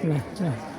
ल ल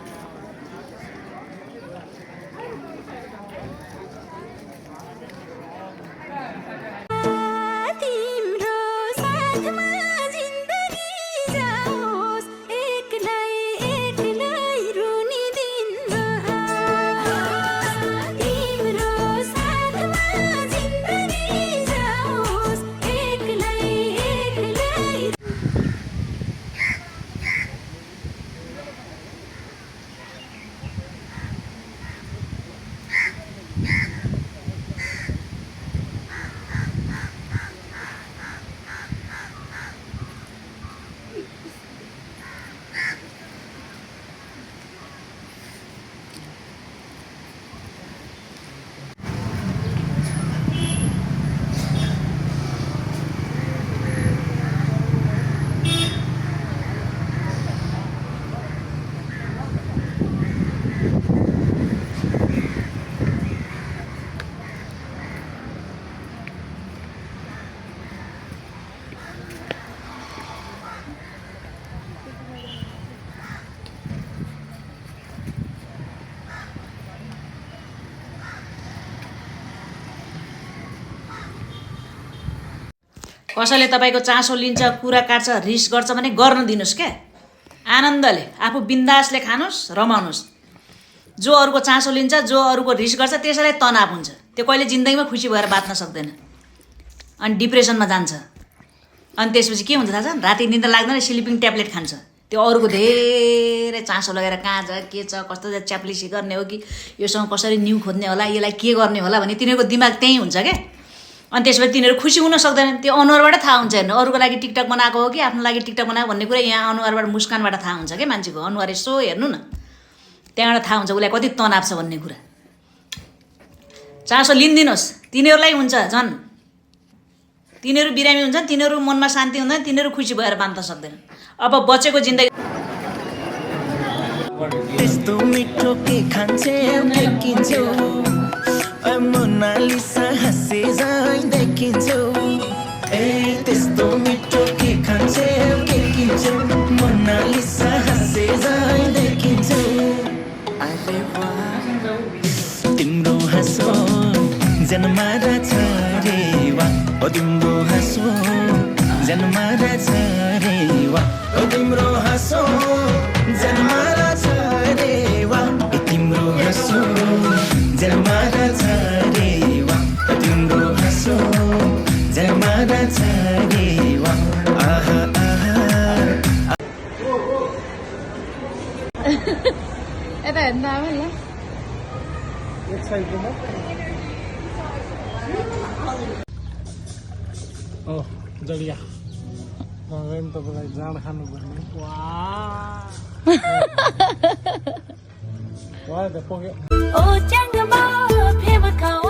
कसैले तपाईको चासो लिन्छ कुरा काट्छ रिस गर्छ भने गर्न दिनुस् के आनन्दले आफू बिन्दासले खानुस् रमाउनुस् जो अरूको चासो लिन्छ जो अरूको रिस गर्छ त्यसैलाई तनाव हुन्छ त्यो कहिले जिन्दगीमा खुसी भएर बाँच्न सक्दैन अनि डिप्रेसनमा जान्छ अनि त्यसपछि के हुन्छ थाहा छ राति निद्रा लाग्दैन स्लिपिङ ट्याब्लेट खान्छ त्यो अरूको धेरै चासो लगाएर कहाँ छ के छ कस्तो च्याप्लिसी गर्ने हो कि योसँग कसरी न्यू खोज्ने होला यसलाई के गर्ने होला भने तिनीहरूको दिमाग त्यही हुन्छ के अनि त्यसपछि तिनीहरू खुसी हुन सक्दैनन् त्यो अनुहारबाट थाहा हुन्छ हेर्नु अरूको लागि टिकटक बनाएको हो कि आफ्नो लागि टिकटक बनाएको भन्ने कुरा यहाँ अनुहारबाट मुस्कानबाट थाहा हुन्छ के मान्छेको अनुहार यसो हेर्नु न त्यहाँबाट थाहा हुन्छ उसलाई कति तनाव छ भन्ने कुरा चासो लिन्दिनुहोस् तिनीहरूलाई हुन्छ झन् तिनीहरू बिरामी हुन्छन् तिनीहरू मनमा शान्ति हुँदैन तिनीहरू खुसी भएर बाँच्न सक्दैनन् अब बचेको जिन्दगी त्यस्तो मिठो के खान्छे देखिन्छौ मोनालिसा हाँसे झैँ देखिन्छौ ए त्यस्तो मिठो के खान्छे के किन्छौ मोनालिसा हाँसे झैँ देखिन्छौ अरे वाह तिम्रो हाँसो जन्मारा छ रे वाह ओ तिम्रो हाँसो जन्मारा छ रे वाह ओ तिम्रो हाँसो जन्मारा छ रे वाह ए तिम्रो हाँसो जन्मारा छ रे वाह ओ तिम्रो हाँसो जन्मारा छ रे वाह आहा आहा यता हेर्नु आमा ल ओ जडिया म तपाईँलाई जाँड खानुपर्ने वाह त पुग्यो ô chăng bao phê mà khâu